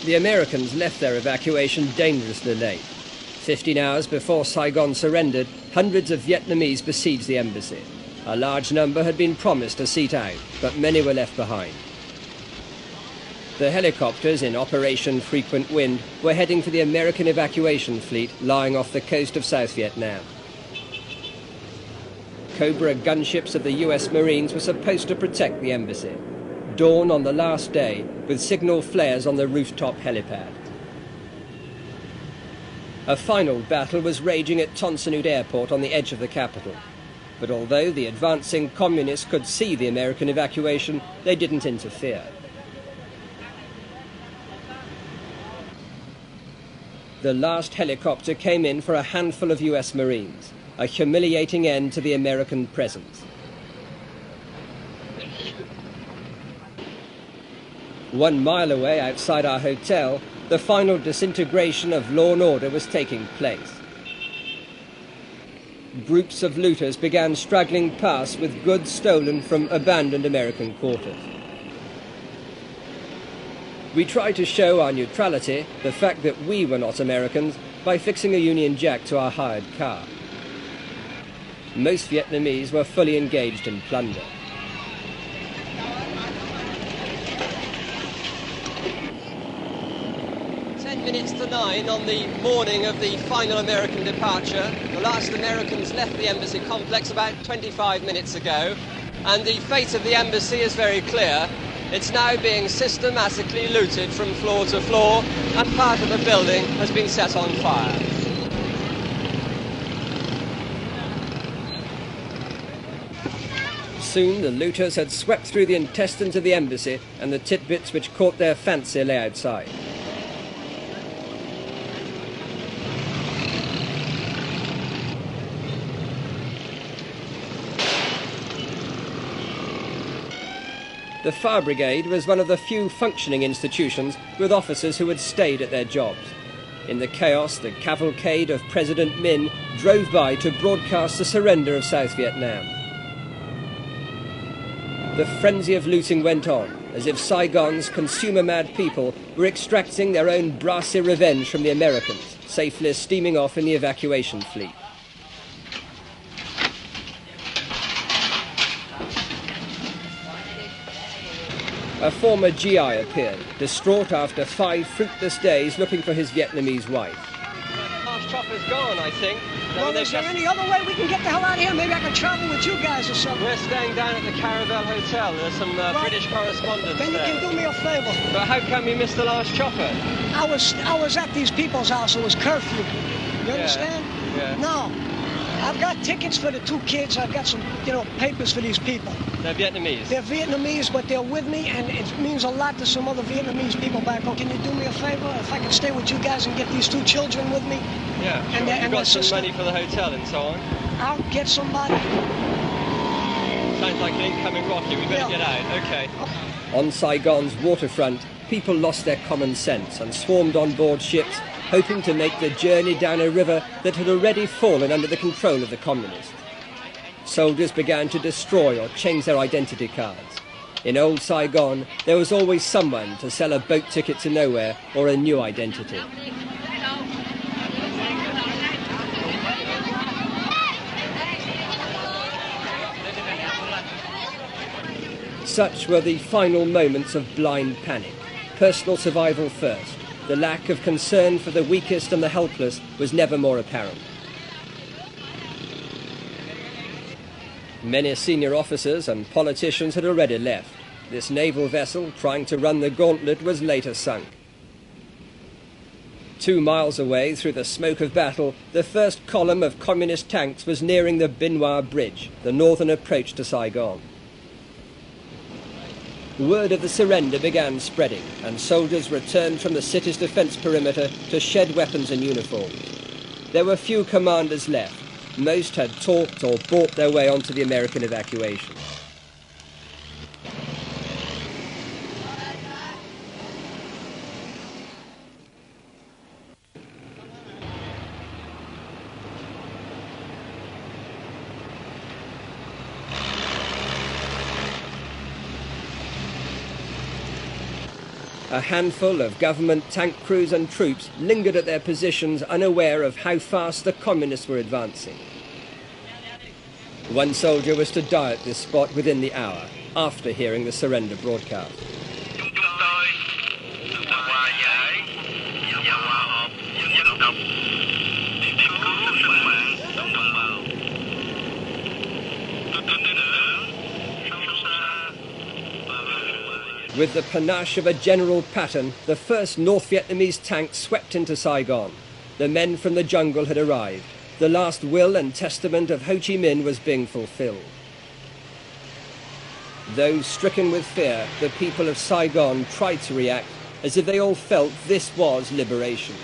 The Americans left their evacuation dangerously late. 15 hours before Saigon surrendered, hundreds of Vietnamese besieged the embassy. A large number had been promised a seat out, but many were left behind. The helicopters in Operation Frequent Wind were heading for the American evacuation fleet lying off the coast of South Vietnam. Cobra gunships of the US Marines were supposed to protect the embassy. Dawn on the last day, with signal flares on the rooftop helipad. A final battle was raging at Ton Son Airport on the edge of the capital. But although the advancing communists could see the American evacuation, they didn't interfere. The last helicopter came in for a handful of US Marines, a humiliating end to the American presence. 1 mile away outside our hotel, the final disintegration of law and order was taking place. Groups of looters began straggling past with goods stolen from abandoned American quarters. We tried to show our neutrality, the fact that we were not Americans, by fixing a Union Jack to our hired car. Most Vietnamese were fully engaged in plunder. Minutes to 9 on the morning of the final American departure. The last Americans left the embassy complex about 25 minutes ago, and the fate of the embassy is very clear. It's now being systematically looted from floor to floor, and part of the building has been set on fire. Soon the looters had swept through the intestines of the embassy, and the titbits which caught their fancy lay outside. The Fire Brigade was one of the few functioning institutions with officers who had stayed at their jobs. In the chaos, the cavalcade of President Minh drove by to broadcast the surrender of South Vietnam. The frenzy of looting went on, as if Saigon's consumer-mad people were extracting their own brassy revenge from the Americans, safely steaming off in the evacuation fleet. A former GI appeared, distraught after 5 fruitless days looking for his Vietnamese wife. Last chopper's gone, I think. Well, is there any other way we can get the hell out of here? Maybe I can travel with you guys or something. We're staying down at the Caravel Hotel. There's some British correspondents Then you there. can do me a favor. But how come you missed the last chopper? I was at these people's house. It was curfew. You understand? Yeah. No. I've got tickets for the 2 kids. I've got some, papers for these people. They're Vietnamese? They're Vietnamese, but they're with me, and it means a lot to some other Vietnamese people back home. Can you do me a favor? If I can stay with you guys and get these 2 children with me? Yeah, sure. And You've got some money for the hotel and so on? I'll get somebody. Sounds like an incoming rocket. We better get out. Okay. On Saigon's waterfront, people lost their common sense and swarmed on board ships, hoping to make the journey down a river that had already fallen under the control of the communists. Soldiers began to destroy or change their identity cards. In old Saigon, there was always someone to sell a boat ticket to nowhere or a new identity. Such were the final moments of blind panic. Personal survival first. The lack of concern for the weakest and the helpless was never more apparent. Many senior officers and politicians had already left. This naval vessel, trying to run the gauntlet, was later sunk. 2 miles away, through the smoke of battle, the first column of communist tanks was nearing the Bin Hoa Bridge, the northern approach to Saigon. Word of the surrender began spreading, and soldiers returned from the city's defence perimeter to shed weapons and uniforms. There were few commanders left. Most had talked or bought their way onto the American evacuation. A handful of government tank crews and troops lingered at their positions, unaware of how fast the communists were advancing. One soldier was to die at this spot within the hour, after hearing the surrender broadcast. With the panache of a General Patton, the first North Vietnamese tank swept into Saigon. The men from the jungle had arrived. The last will and testament of Ho Chi Minh was being fulfilled. Though stricken with fear, the people of Saigon tried to react as if they all felt this was liberation.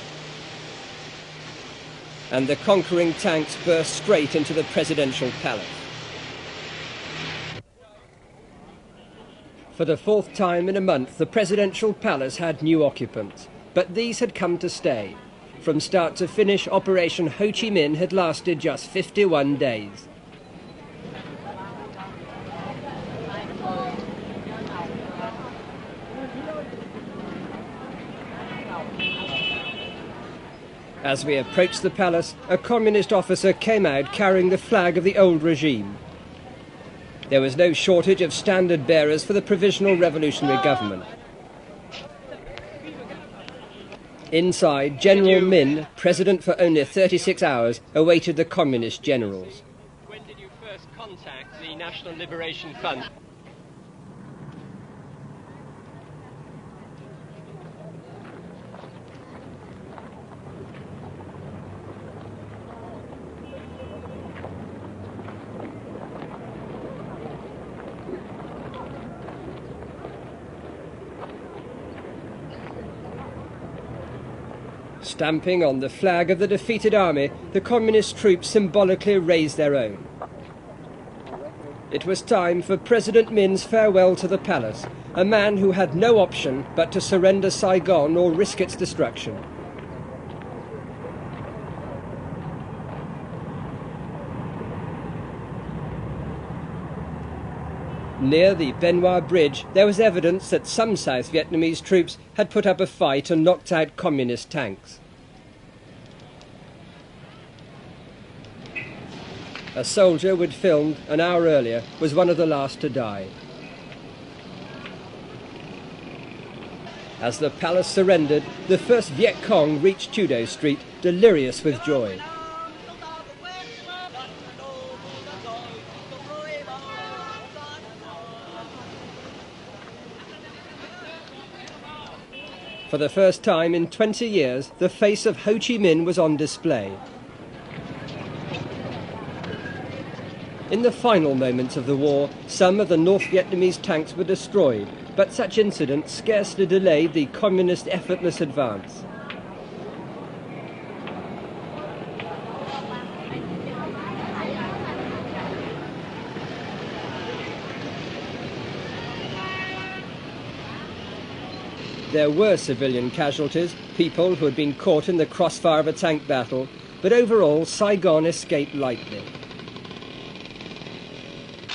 And the conquering tanks burst straight into the presidential palace. For the fourth time in a month, the presidential palace had new occupants, but these had come to stay. From start to finish, Operation Ho Chi Minh had lasted just 51 days. As we approached the palace, a communist officer came out carrying the flag of the old regime. There was no shortage of standard bearers for the Provisional Revolutionary Government. Inside, General Minh, president for only 36 hours, awaited the communist generals. When did you first contact the National Liberation Front? Stamping on the flag of the defeated army, the communist troops symbolically raised their own. It was time for President Minh's farewell to the palace, a man who had no option but to surrender Saigon or risk its destruction. Near the Benoit Bridge, there was evidence that some South Vietnamese troops had put up a fight and knocked out communist tanks. A soldier we'd filmed an hour earlier was one of the last to die. As the palace surrendered, the first Viet Cong reached Trudeau Street, delirious with joy. For the first time in 20 years, the face of Ho Chi Minh was on display. In the final moments of the war, some of the North Vietnamese tanks were destroyed, but such incidents scarcely delayed the communist effortless advance. There were civilian casualties, people who had been caught in the crossfire of a tank battle, but overall Saigon escaped lightly.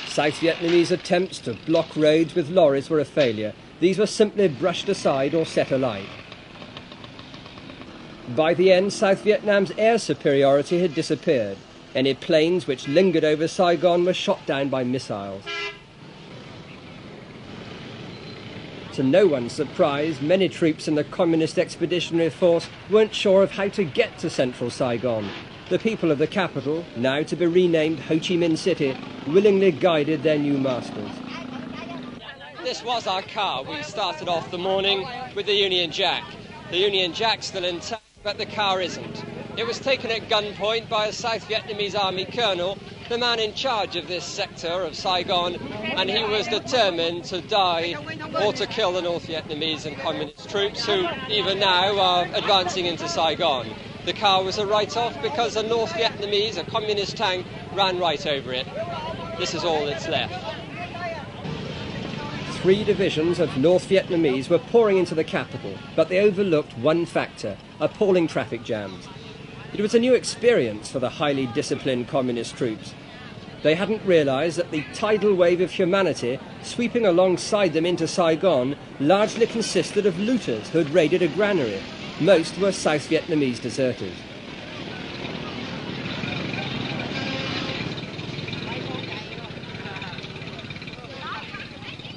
South Vietnamese attempts to block roads with lorries were a failure. These were simply brushed aside or set alight. By the end, South Vietnam's air superiority had disappeared. Any planes which lingered over Saigon were shot down by missiles. To no one's surprise, many troops in the Communist Expeditionary Force weren't sure of how to get to central Saigon. The people of the capital, now to be renamed Ho Chi Minh City, willingly guided their new masters. This was our car. We started off the morning with the Union Jack. The Union Jack's still intact, but the car isn't. It was taken at gunpoint by a South Vietnamese army colonel, the man in charge of this sector of Saigon, and he was determined to die or to kill the North Vietnamese and communist troops who even now are advancing into Saigon. The car was a write-off because a North Vietnamese, a communist tank, ran right over it. This is all that's left. 3 divisions of North Vietnamese were pouring into the capital, but they overlooked one factor: appalling traffic jams. It was a new experience for the highly disciplined communist troops. They hadn't realised that the tidal wave of humanity sweeping alongside them into Saigon largely consisted of looters who had raided a granary. Most were South Vietnamese deserters.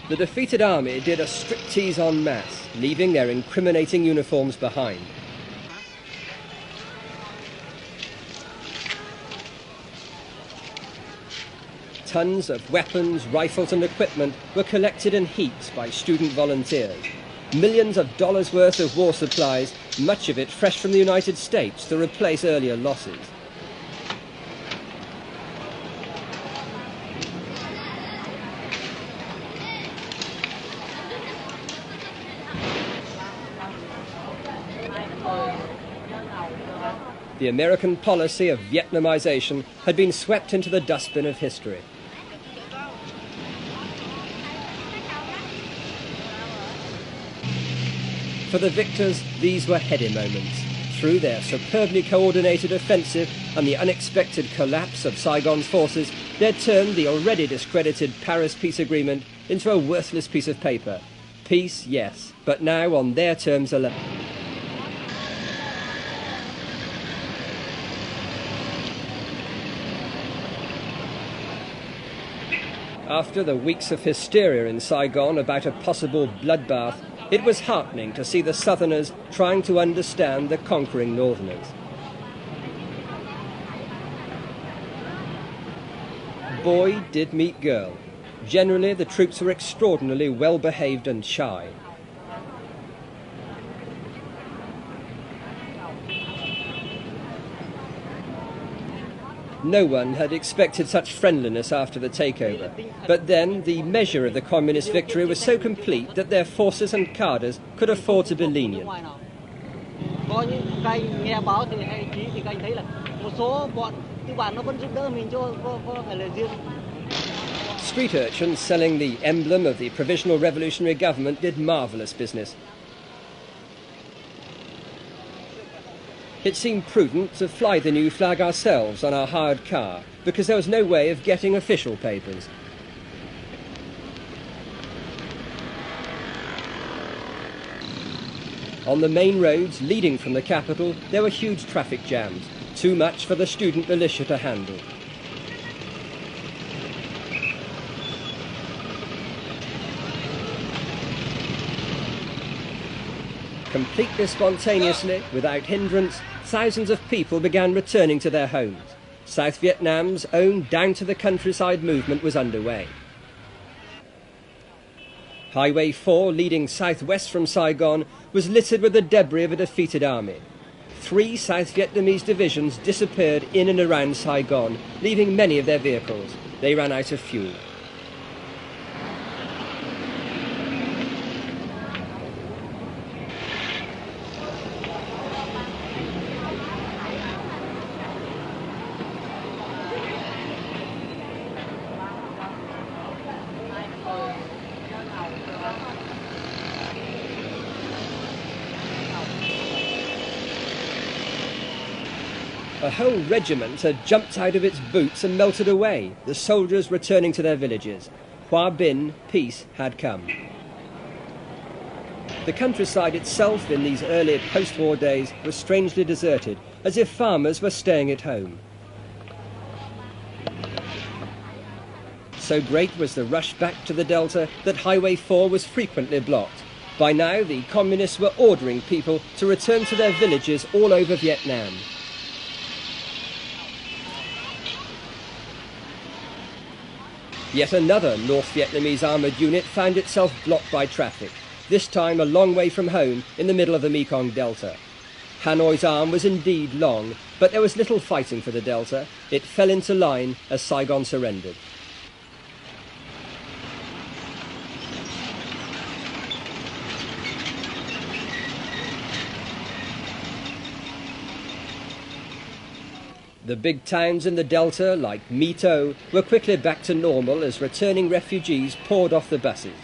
The defeated army did a striptease en masse, leaving their incriminating uniforms behind. Tons of weapons, rifles and equipment were collected in heaps by student volunteers. Millions of dollars worth of war supplies, much of it fresh from the United States to replace earlier losses. The American policy of Vietnamization had been swept into the dustbin of history. For the victors, these were heady moments. Through their superbly coordinated offensive and the unexpected collapse of Saigon's forces, they'd turned the already discredited Paris peace agreement into a worthless piece of paper. Peace, yes, but now on their terms alone. After the weeks of hysteria in Saigon about a possible bloodbath, it was heartening to see the Southerners trying to understand the conquering Northerners. Boy did meet girl. Generally, the troops were extraordinarily well behaved and shy. No one had expected such friendliness after the takeover, but then the measure of the communist victory was so complete that their forces and cadres could afford to be lenient. Street urchins selling the emblem of the Provisional Revolutionary Government did marvellous business. It seemed prudent to fly the new flag ourselves on our hired car, because there was no way of getting official papers. On the main roads leading from the capital, there were huge traffic jams, too much for the student militia to handle. Completely spontaneously, without hindrance, thousands of people began returning to their homes. South Vietnam's own down-to-the-countryside movement was underway. Highway 4, leading southwest from Saigon, was littered with the debris of a defeated army. 3 South Vietnamese divisions disappeared in and around Saigon, leaving many of their vehicles. They ran out of fuel. A whole regiment had jumped out of its boots and melted away, the soldiers returning to their villages. Hoa Binh, peace had come. The countryside itself in these early post-war days was strangely deserted, as if farmers were staying at home. So great was the rush back to the Delta that Highway 4 was frequently blocked. By now, the communists were ordering people to return to their villages all over Vietnam. Yet another North Vietnamese armoured unit found itself blocked by traffic, this time a long way from home in the middle of the Mekong Delta. Hanoi's arm was indeed long, but there was little fighting for the Delta. It fell into line as Saigon surrendered. The big towns in the Delta, like My Tho, were quickly back to normal as returning refugees poured off the buses.